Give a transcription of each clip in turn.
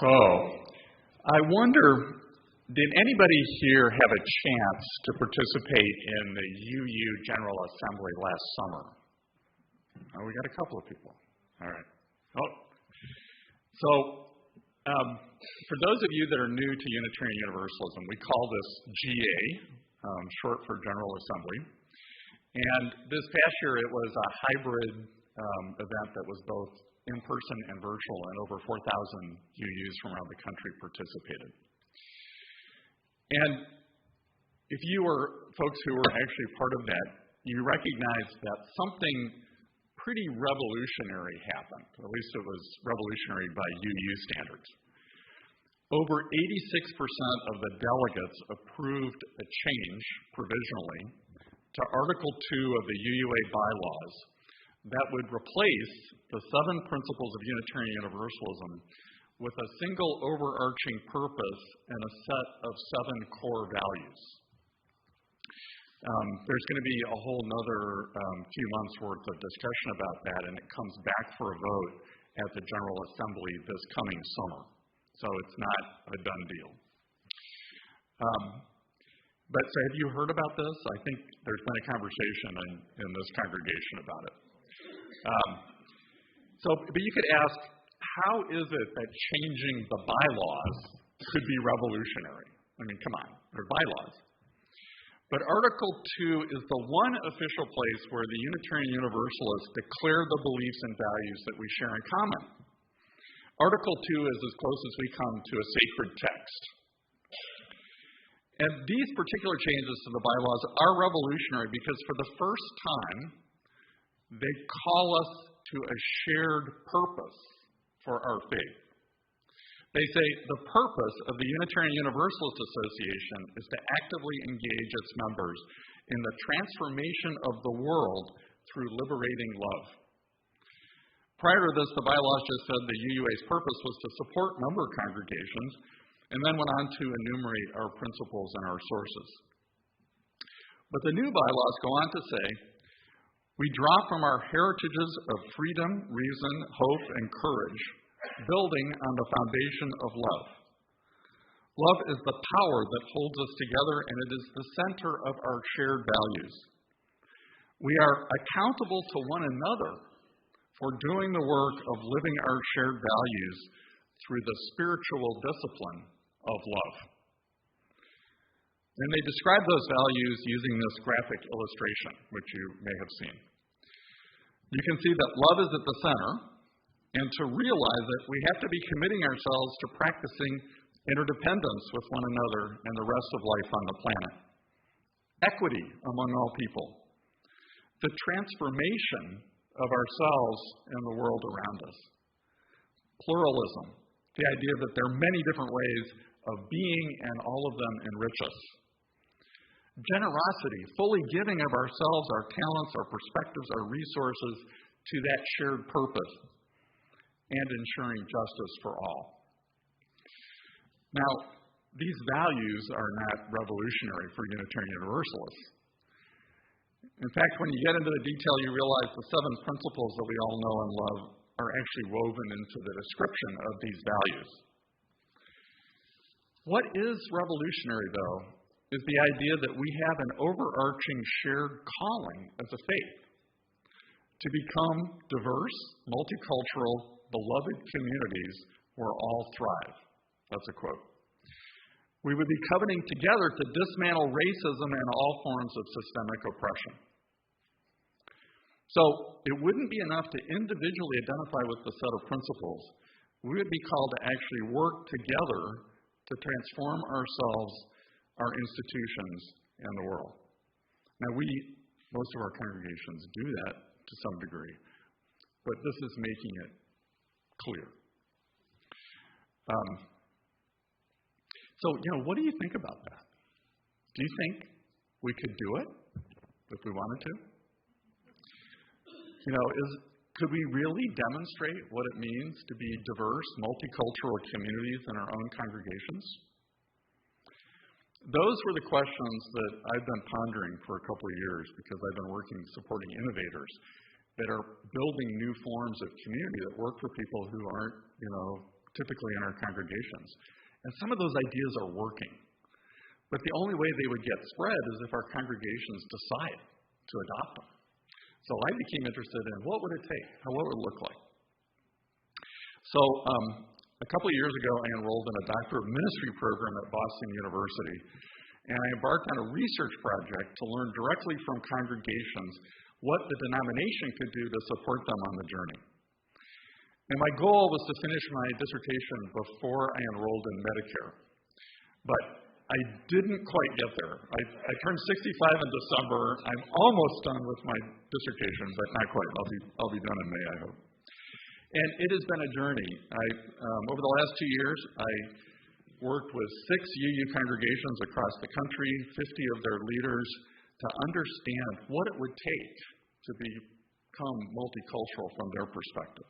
So, I wonder, did anybody here have a chance to participate in the UU General Assembly last summer? Oh, we got a couple of people. All right. For those of you that are new to Unitarian Universalism, we call this GA, short for General Assembly. And this past year, it was a hybrid event that was both in-person and virtual, and over 4,000 UUs from around the country participated. And if you were folks who were actually part of that, you recognize that something pretty revolutionary happened. At least it was revolutionary by UU standards. Over 86% of the delegates approved a change provisionally to Article 2 of the UUA bylaws that would replace the 7 principles of Unitarian Universalism with a single overarching purpose and a set of 7 core values. There's going to be a whole nother few months worth of discussion about that, and it comes back for a vote at the General Assembly this coming summer. So it's not a done deal. But so have you heard about this? I think there's been a conversation in this congregation about it. But you could ask, how is it that changing the bylaws could be revolutionary? I mean, come on, they're bylaws. But Article 2 is the one official place where the Unitarian Universalists declare the beliefs and values that we share in common. Article 2 is as close as we come to a sacred text. And these particular changes to the bylaws are revolutionary because for the first time, they call us to a shared purpose for our faith. They say the purpose of the Unitarian Universalist Association is to actively engage its members in the transformation of the world through liberating love. Prior to this, the bylaws just said the UUA's purpose was to support member congregations, and then went on to enumerate our principles and our sources. But the new bylaws go on to say, we draw from our heritages of freedom, reason, hope, and courage, building on the foundation of love. Love is the power that holds us together, and it is the center of our shared values. We are accountable to one another for doing the work of living our shared values through the spiritual discipline of love. And they describe those values using this graphic illustration, which you may have seen. You can see that love is at the center, and to realize it, we have to be committing ourselves to practicing interdependence with one another and the rest of life on the planet. Equity among all people. The transformation of ourselves and the world around us. Pluralism. The idea that there are many different ways of being and all of them enrich us. Generosity, fully giving of ourselves, our talents, our perspectives, our resources to that shared purpose, and ensuring justice for all. Now, these values are not revolutionary for Unitarian Universalists. In fact, when you get into the detail, you realize the 7 principles that we all know and love are actually woven into the description of these values. What is revolutionary, though, is the idea that we have an overarching shared calling as a faith to become diverse, multicultural, beloved communities where all thrive. That's a quote. We would be covenanting together to dismantle racism and all forms of systemic oppression. So it wouldn't be enough to individually identify with the set of principles. We would be called to actually work together to transform ourselves, our institutions, and the world. Now most of our congregations do that to some degree, but this is making it clear. What do you think about that? Do you think we could do it if we wanted to? Could we really demonstrate what it means to be diverse, multicultural communities in our own congregations? Those were the questions that I've been pondering for a couple of years because I've been working supporting innovators that are building new forms of community that work for people who aren't, typically in our congregations. And some of those ideas are working. But the only way they would get spread is if our congregations decide to adopt them. So I became interested in what would it take, what would it look like. So a couple of years ago, I enrolled in a Doctor of Ministry program at Boston University, and I embarked on a research project to learn directly from congregations what the denomination could do to support them on the journey. And my goal was to finish my dissertation before I enrolled in Medicare. But I didn't quite get there. I turned 65 in December. I'm almost done with my dissertation, but not quite. I'll be done in May, I hope. And it has been a journey. Over the last 2 years, I worked with 6 UU congregations across the country, 50 of their leaders, to understand what it would take to become multicultural from their perspective.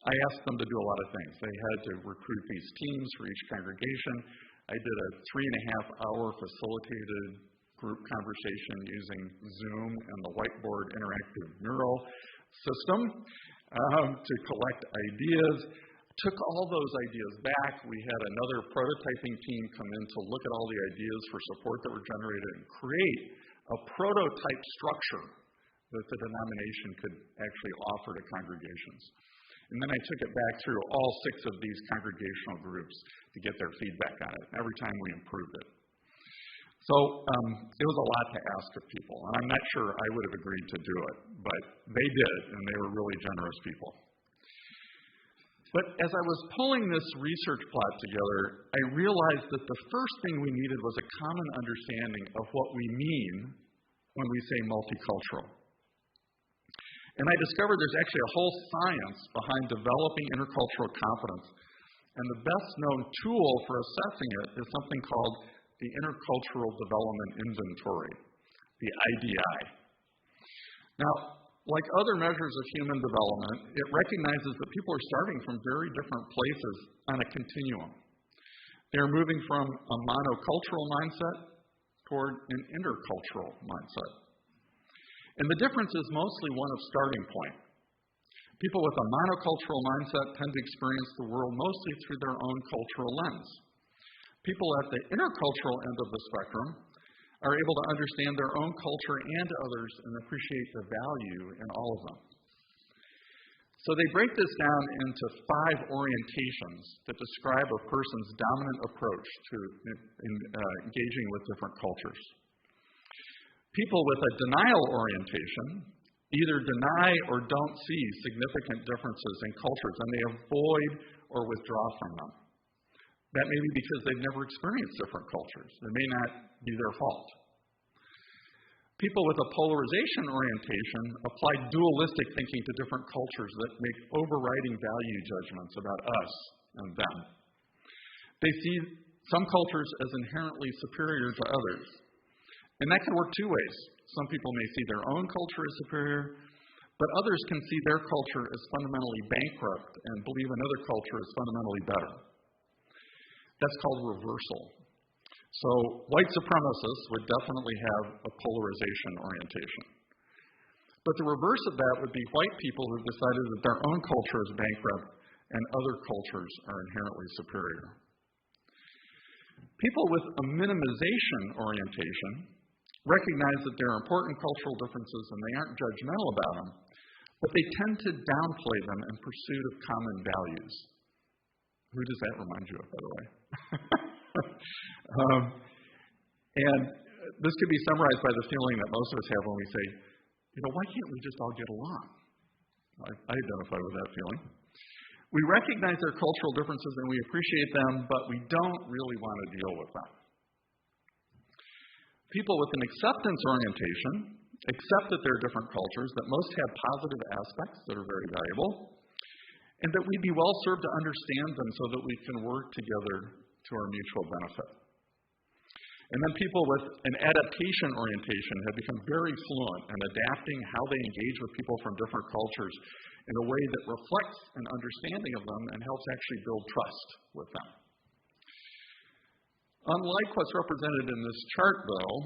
I asked them to do a lot of things. They had to recruit these teams for each congregation. I did a 3.5-hour facilitated group conversation using Zoom and the whiteboard interactive mural system to collect ideas. Took all those ideas back. We had another prototyping team come in to look at all the ideas for support that were generated and create a prototype structure that the denomination could actually offer to congregations. And then I took it back through all 6 of these congregational groups to get their feedback on it. Every time we improved it. So it was a lot to ask of people, and I'm not sure I would have agreed to do it, but they did, and they were really generous people. But as I was pulling this research plot together, I realized that the first thing we needed was a common understanding of what we mean when we say multicultural. And I discovered there's actually a whole science behind developing intercultural competence. And the best known tool for assessing it is something called the Intercultural Development Inventory, the IDI. Now, like other measures of human development, it recognizes that people are starting from very different places on a continuum. They're moving from a monocultural mindset toward an intercultural mindset. And the difference is mostly one of starting point. People with a monocultural mindset tend to experience the world mostly through their own cultural lens. People at the intercultural end of the spectrum are able to understand their own culture and others and appreciate the value in all of them. So they break this down into 5 orientations that describe a person's dominant approach to engaging with different cultures. People with a denial orientation either deny or don't see significant differences in cultures, and they avoid or withdraw from them. That may be because they've never experienced different cultures. It may not be their fault. People with a polarization orientation apply dualistic thinking to different cultures that make overriding value judgments about us and them. They see some cultures as inherently superior to others. And that can work 2 ways. Some people may see their own culture as superior, but others can see their culture as fundamentally bankrupt and believe another culture is fundamentally better. That's called reversal. So white supremacists would definitely have a polarization orientation. But the reverse of that would be white people who've decided that their own culture is bankrupt and other cultures are inherently superior. People with a minimization orientation recognize that there are important cultural differences and they aren't judgmental about them, but they tend to downplay them in pursuit of common values. Who does that remind you of, by the way? And this could be summarized by the feeling that most of us have when we say, why can't we just all get along? I identify with that feeling. We recognize their cultural differences and we appreciate them, but we don't really want to deal with them. People with an acceptance orientation accept that there are different cultures, that most have positive aspects that are very valuable, and that we'd be well served to understand them so that we can work together to our mutual benefit. And then people with an adaptation orientation have become very fluent in adapting how they engage with people from different cultures in a way that reflects an understanding of them and helps actually build trust with them. Unlike what's represented in this chart, though,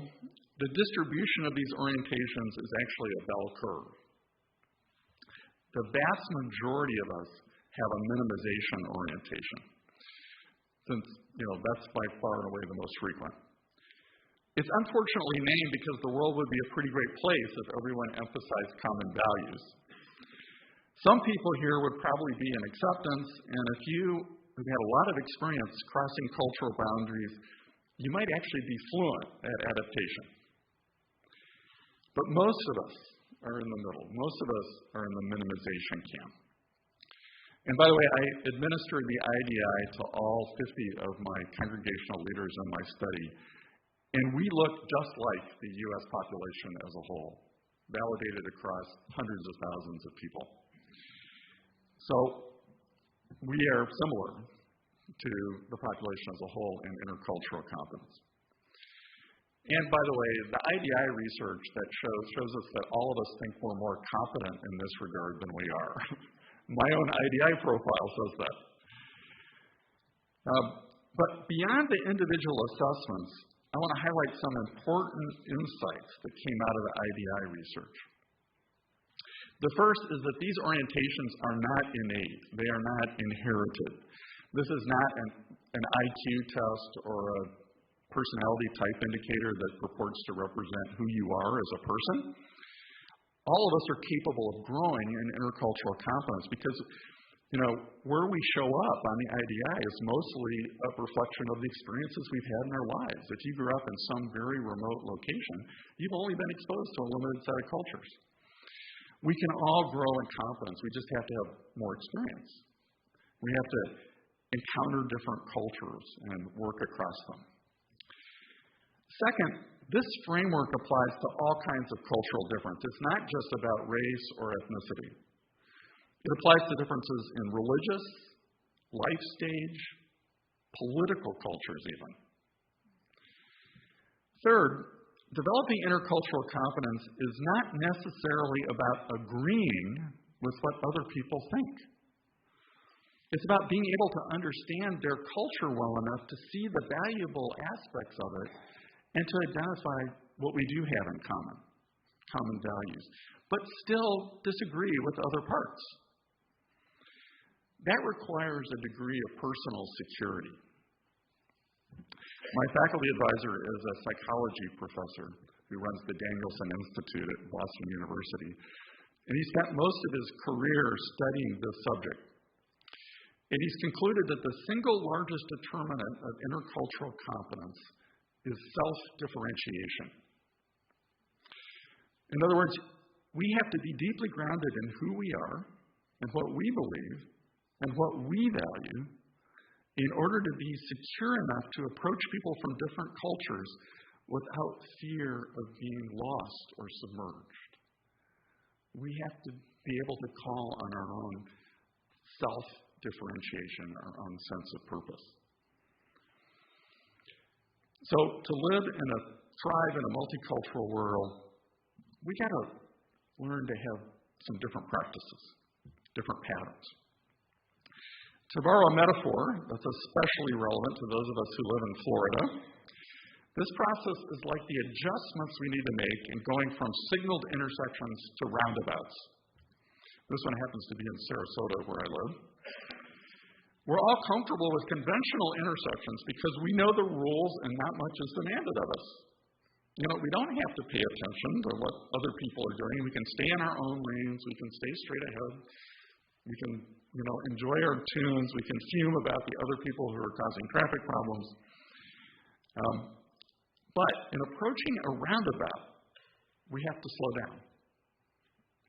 the distribution of these orientations is actually a bell curve. The vast majority of us have a minimization orientation, since that's by far and away the most frequent. It's unfortunately named because the world would be a pretty great place if everyone emphasized common values. Some people here would probably be in acceptance, and if you have had a lot of experience crossing cultural boundaries, you might actually be fluent at adaptation. But most of us are in the middle. Most of us are in the minimization camp. And by the way, I administered the IDI to all 50 of my congregational leaders in my study, and we look just like the U.S. population as a whole, validated across hundreds of thousands of people. So we are similar to the population as a whole in intercultural competence. And by the way, the IDI research that shows us that all of us think we're more competent in this regard than we are. My own IDI profile says that. But beyond the individual assessments, I want to highlight some important insights that came out of the IDI research. The first is that these orientations are not innate. They are not inherited. This is not an IQ test or a personality type indicator that purports to represent who you are as a person. All of us are capable of growing in intercultural competence because, where we show up on the IDI is mostly a reflection of the experiences we've had in our lives. If you grew up in some very remote location, you've only been exposed to a limited set of cultures. We can all grow in competence. We just have to have more experience. We have to encounter different cultures and work across them. Second, this framework applies to all kinds of cultural difference. It's not just about race or ethnicity. It applies to differences in religious, life stage, political cultures even. Third, developing intercultural competence is not necessarily about agreeing with what other people think. It's about being able to understand their culture well enough to see the valuable aspects of it and to identify what we do have in common values, but still disagree with other parts. That requires a degree of personal security. My faculty advisor is a psychology professor who runs the Danielson Institute at Boston University, and he spent most of his career studying this subject. And he's concluded that the single largest determinant of intercultural competence is self-differentiation. In other words, we have to be deeply grounded in who we are and what we believe and what we value in order to be secure enough to approach people from different cultures without fear of being lost or submerged. We have to be able to call on our own self-differentiation, our own sense of purpose. So to thrive in a multicultural world, we got to learn to have some different practices, different patterns. To borrow a metaphor that's especially relevant to those of us who live in Florida, this process is like the adjustments we need to make in going from signaled intersections to roundabouts. This one happens to be in Sarasota, where I live. We're all comfortable with conventional intersections because we know the rules and not much is demanded of us. We don't have to pay attention to what other people are doing. We can stay in our own lanes. We can stay straight ahead. We can, enjoy our tunes. We can fume about the other people who are causing traffic problems. But in approaching a roundabout, we have to slow down.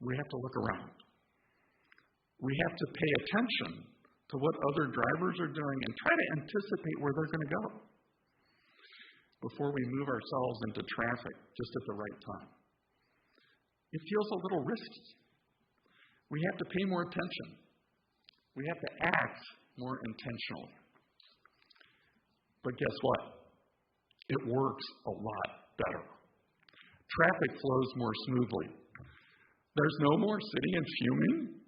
We have to look around. We have to pay attention to what other drivers are doing and try to anticipate where they're going to go before we move ourselves into traffic just at the right time. It feels a little risky. We have to pay more attention. We have to act more intentionally. But guess what? It works a lot better. Traffic flows more smoothly. There's no more sitting and fuming.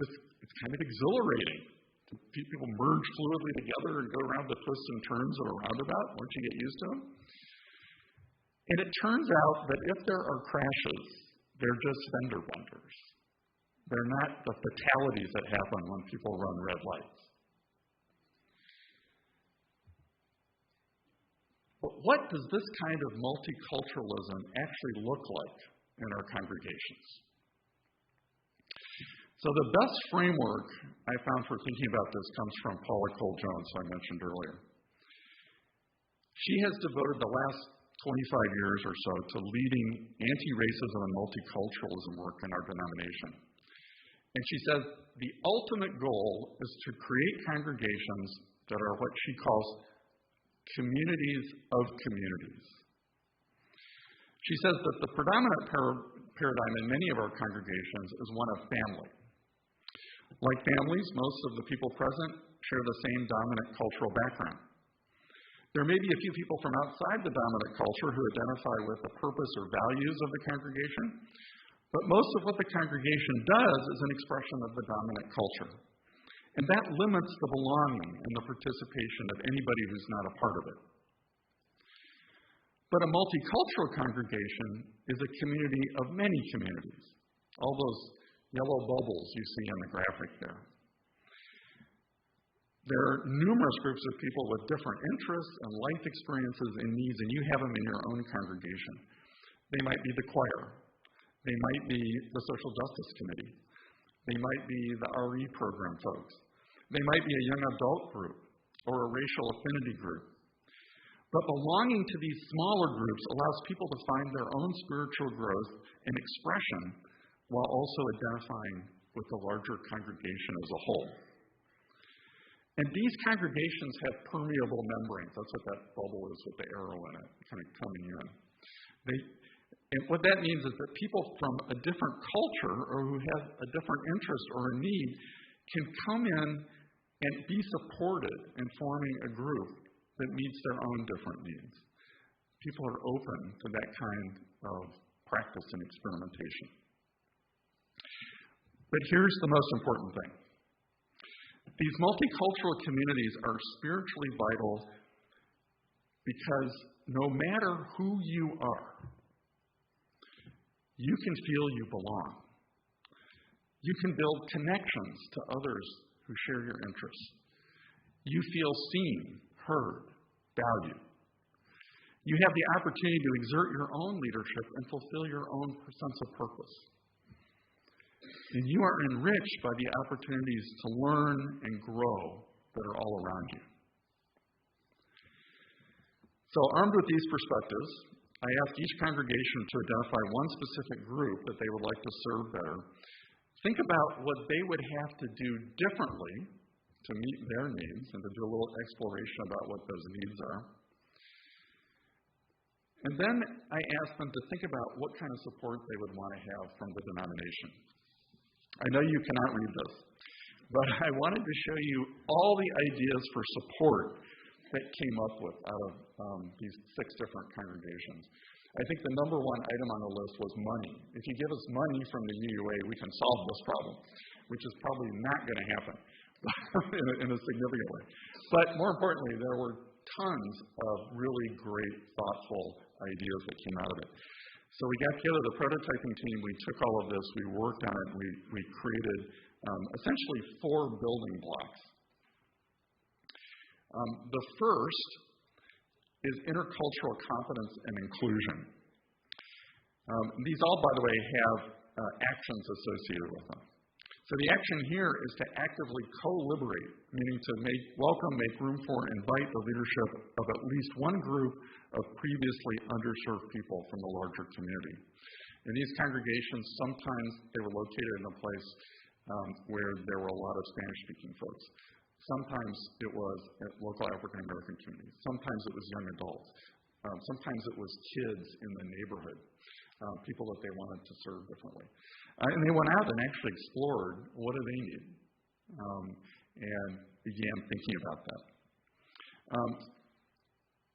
It's kind of exhilarating. People merge fluidly together and go around the twists and turns of a roundabout once you get used to them. And it turns out that if there are crashes, they're just fender benders. They're not the fatalities that happen when people run red lights. But what does this kind of multiculturalism actually look like in our congregations? So the best framework I found for thinking about this comes from Paula Cole-Jones, who I mentioned earlier. She has devoted the last 25 years or so to leading anti-racism and multiculturalism work in our denomination. And she says the ultimate goal is to create congregations that are what she calls communities of communities. She says that the predominant paradigm in many of our congregations is one of family. Like families, most of the people present share the same dominant cultural background. There may be a few people from outside the dominant culture who identify with the purpose or values of the congregation, but most of what the congregation does is an expression of the dominant culture. And that limits the belonging and the participation of anybody who's not a part of it. But a multicultural congregation is a community of many communities. All those yellow bubbles you see on the graphic there. There are numerous groups of people with different interests and life experiences and needs, and you have them in your own congregation. They might be the choir. They might be the social justice committee. They might be the RE program folks. They might be a young adult group or a racial affinity group. But belonging to these smaller groups allows people to find their own spiritual growth and expression while also identifying with the larger congregation as a whole. And these congregations have permeable membranes. That's what that bubble is with the arrow in it, kind of coming in. And what that means is that people from a different culture or who have a different interest or a need can come in and be supported in forming a group that meets their own different needs. People are open to that kind of practice and experimentation. But here's the most important thing. These multicultural communities are spiritually vital because no matter who you are, you can feel you belong. You can build connections to others who share your interests. You feel seen, heard, valued. You have the opportunity to exert your own leadership and fulfill your own sense of purpose. And you are enriched by the opportunities to learn and grow that are all around you. So, armed with these perspectives, I asked each congregation to identify one specific group that they would like to serve better. Think about what they would have to do differently to meet their needs and to do a little exploration about what those needs are. And then I asked them to think about what kind of support they would want to have from the denomination. I know you cannot read this, but I wanted to show you all the ideas for support that came up with out of these 6 different congregations. I think the number one item on the list was money. If you give us money from the UUA, we can solve this problem, which is probably not going to happen in a significant way. But more importantly, there were tons of really great, thoughtful ideas that came out of it. So we got together the prototyping team, we took all of this, we worked on it, we created essentially 4 building blocks. The first is intercultural competence and inclusion. These all, by the way, have actions associated with them. So the action here is to actively co-liberate, meaning to welcome, make room for, invite the leadership of at least one group of previously underserved people from the larger community. In these congregations, sometimes they were located in a place where there were a lot of Spanish-speaking folks. Sometimes it was at local African American communities. Sometimes it was young adults. Sometimes it was kids in the neighborhood, people that they wanted to serve differently. And they went out and actually explored what do they need and began thinking about that.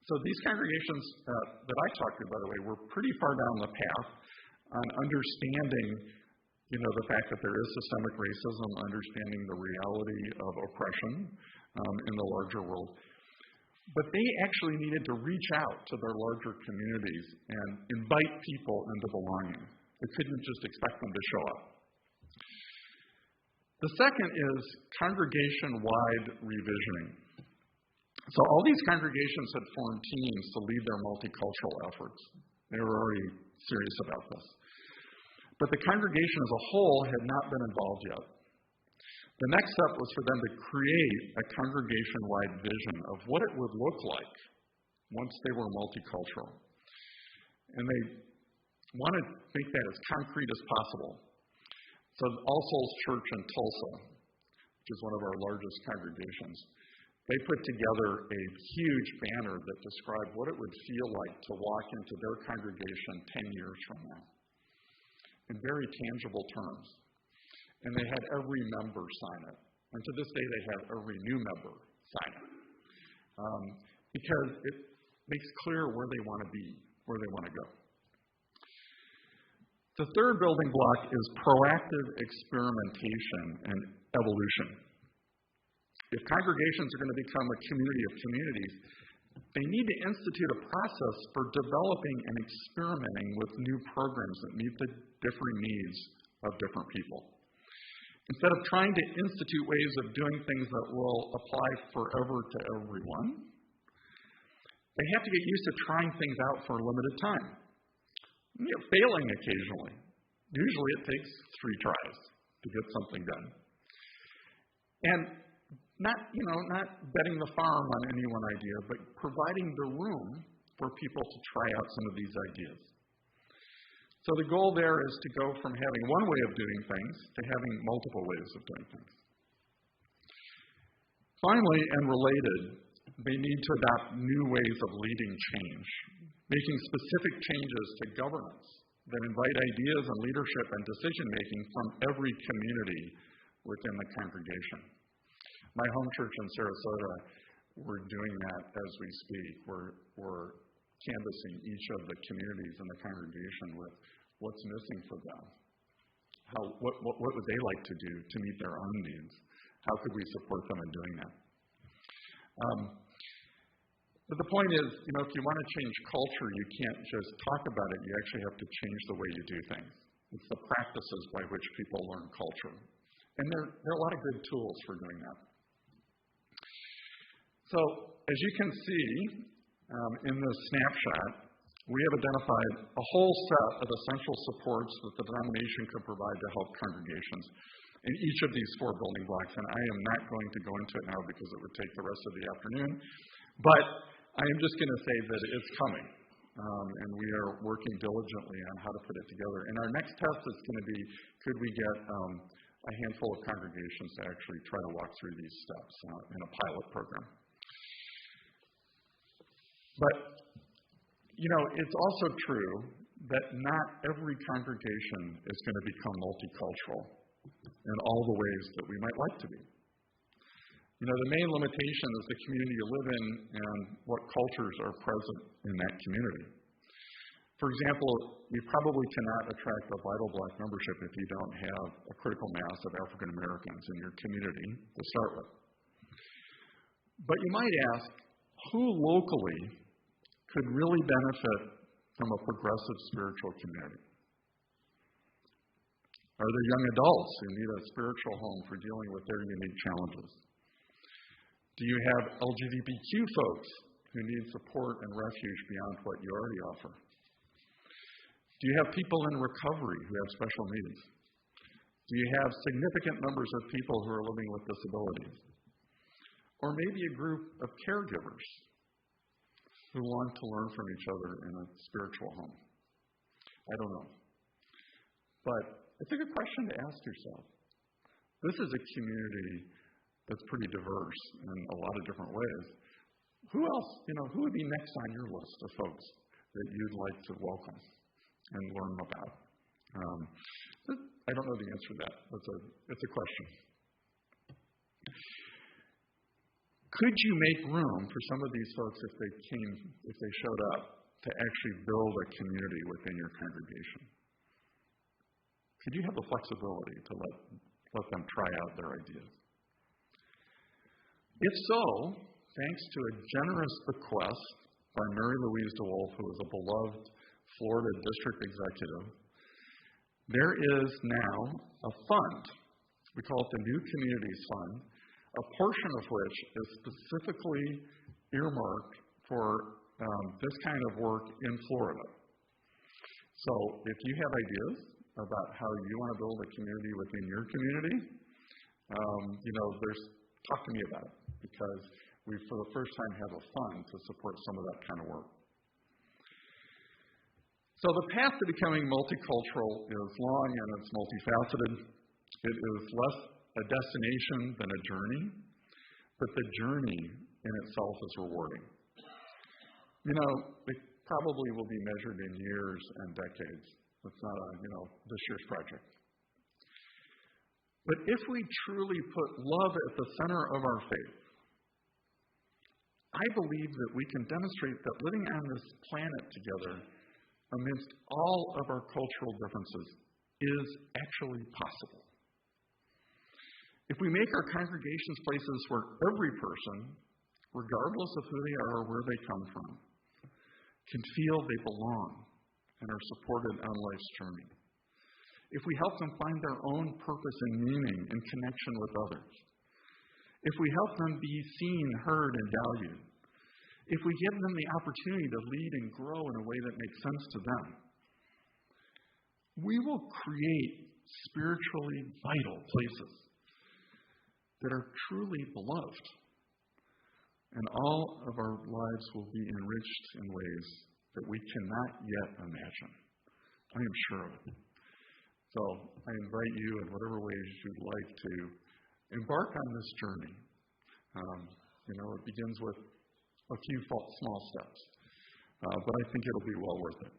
So these congregations that I talked to, by the way, were pretty far down the path on understanding the fact that there is systemic racism, understanding the reality of oppression in the larger world. But they actually needed to reach out to their larger communities and invite people into belonging. They couldn't just expect them to show up. The second is congregation-wide revisioning. So all these congregations had formed teams to lead their multicultural efforts. They were already serious about this. But the congregation as a whole had not been involved yet. The next step was for them to create a congregation-wide vision of what it would look like once they were multicultural. And they wanted to make that as concrete as possible. So All Souls Church in Tulsa, which is one of our largest congregations, they put together a huge banner that described what it would feel like to walk into their congregation 10 years from now, in very tangible terms. And they had every member sign it. And to this day, they have every new member sign it. Because it makes clear where they want to be, where they want to go. The third building block is proactive experimentation and evolution. If congregations are going to become a community of communities, they need to institute a process for developing and experimenting with new programs that meet the differing needs of different people. Instead of trying to institute ways of doing things that will apply forever to everyone, they have to get used to trying things out for a limited time. Failing occasionally. Usually it takes 3 tries to get something done. And not betting the farm on any one idea, but providing the room for people to try out some of these ideas. So the goal there is to go from having one way of doing things to having multiple ways of doing things. Finally, and related, they need to adopt new ways of leading change, making specific changes to governance that invite ideas and leadership and decision-making from every community within the congregation. My home church in Sarasota, we're doing that as we speak. We're canvassing each of the communities in the congregation with what's missing for them. What would they like to do to meet their own needs? How could we support them in doing that? But the point is, if you want to change culture, you can't just talk about it. You actually have to change the way you do things. It's the practices by which people learn culture. And there are a lot of good tools for doing that. So, as you can see in this snapshot, we have identified a whole set of essential supports that the denomination could provide to help congregations in each of these 4 building blocks. And I am not going to go into it now because it would take the rest of the afternoon. But I am just going to say that it's coming. And we are working diligently on how to put it together. And our next test is going to be, could we get a handful of congregations to actually try to walk through these steps in a pilot program. But, it's also true that not every congregation is going to become multicultural in all the ways that we might like to be. The main limitation is the community you live in and what cultures are present in that community. For example, you probably cannot attract a Bible Block membership if you don't have a critical mass of African Americans in your community to start with. But you might ask, who locally could really benefit from a progressive spiritual community? Are there young adults who need a spiritual home for dealing with their unique challenges? Do you have LGBTQ folks who need support and refuge beyond what you already offer? Do you have people in recovery who have special needs? Do you have significant numbers of people who are living with disabilities? Or maybe a group of caregivers who want to learn from each other in a spiritual home? I don't know. But it's a good question to ask yourself. This is a community that's pretty diverse in a lot of different ways. Who else, who would be next on your list of folks that you'd like to welcome and learn about? I don't know the answer to that. It's a question. Could you make room for some of these folks if they showed up to actually build a community within your congregation? Could you have the flexibility to let them try out their ideas? If so, thanks to a generous bequest by Mary Louise DeWolf, who was a beloved Florida district executive, there is now a fund We call it the New Communities Fund, a portion of which is specifically earmarked for this kind of work in Florida. So if you have ideas about how you want to build a community within your community, talk to me about it, because we, for the first time, have a fund to support some of that kind of work. So the path to becoming multicultural is long and it's multifaceted. It is less a destination than a journey, but the journey in itself is rewarding. It probably will be measured in years and decades. It's not this year's project. But if we truly put love at the center of our faith, I believe that we can demonstrate that living on this planet together amidst all of our cultural differences is actually possible. If we make our congregations places where every person, regardless of who they are or where they come from, can feel they belong and are supported on life's journey. If we help them find their own purpose and meaning in connection with others. If we help them be seen, heard, and valued. If we give them the opportunity to lead and grow in a way that makes sense to them. We will create spiritually vital places that are truly beloved. And all of our lives will be enriched in ways that we cannot yet imagine. I am sure of it. So I invite you, in whatever ways you'd like, to embark on this journey. It begins with a few small steps, but I think it'll be well worth it.